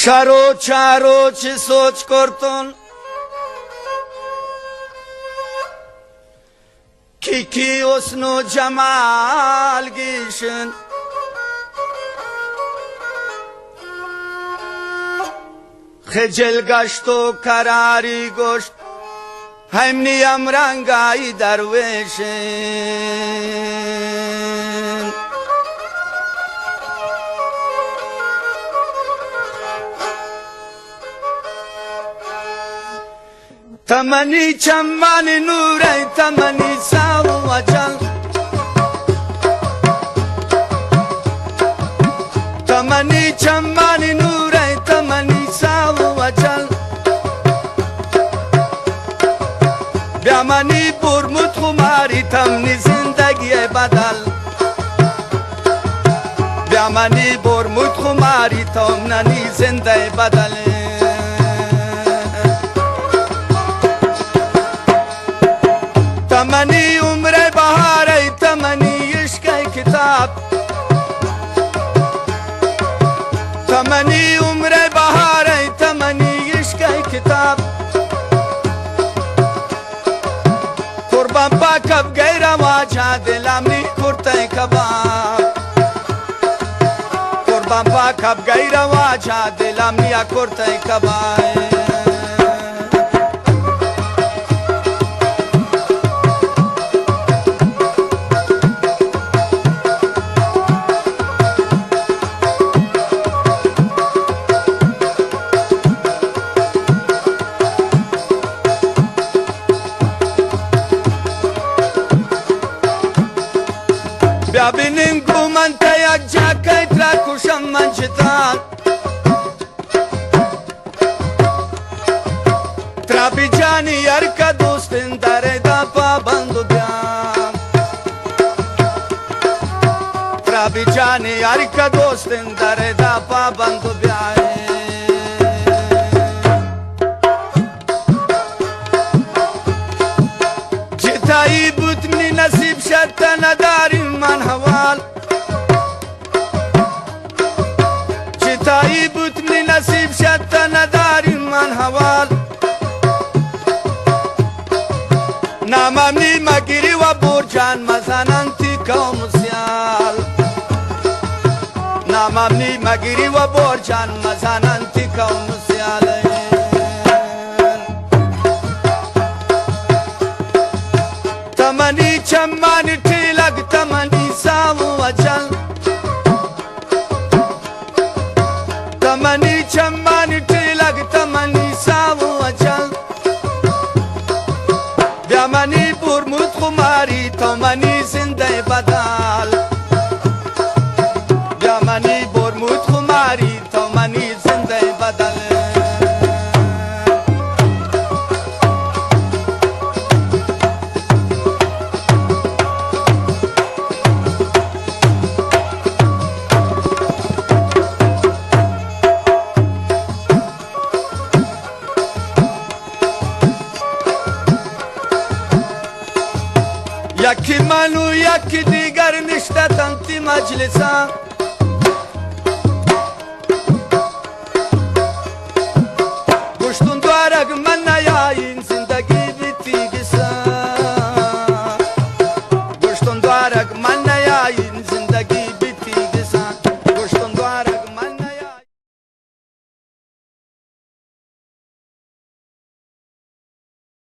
شرو چارو چی سوچ کرتون کی حسن جمال گیشن خجل گشت و کراری گشت همنی امرنگای درویشن تمنی چمان نوری تمنی ساو وجل تمنی چمان نوری تمنی ساو وجل بیامنی برمود خماری تمنی زندگی بدل بیامنی برمود خماری تمنی زندگی بدل تمنی عمر بهاری تمنی عشق کتاب تمنی عمر بهاری تمنی عشق کتاب قربان پاکب غیر واجه دلم نی کرته کباب قربان پاکب غیر واجه دلم نی کرته کباب بیا بینیم گومن تا یک جاکت را کشم من چتان ترابی جانی یار کا دوستن داره دا پابندو بیام ترابی جانی یار کا دوستن داره دا پابندو بیام جتایی بود منی نصیب شد نداری من حوال جتایی بود منی نصیب شد نداری من حوال ناممنی مگیری و برجان مزنن تیکا مسیال ناممنی مگیری و برجان مزنن تیکا مسیال تمنی چمانی تیلگ تمنی ساو وجل تمنی چمانی تیلگ تمنی ساو وجل بیامنی برمود خماری تمنی زنده بدل بیامنی برمود خماری تمنی زنده بدل یکی منو یکی دیگر نشته تنتی مجلسا گشتون دوارگ من نیایی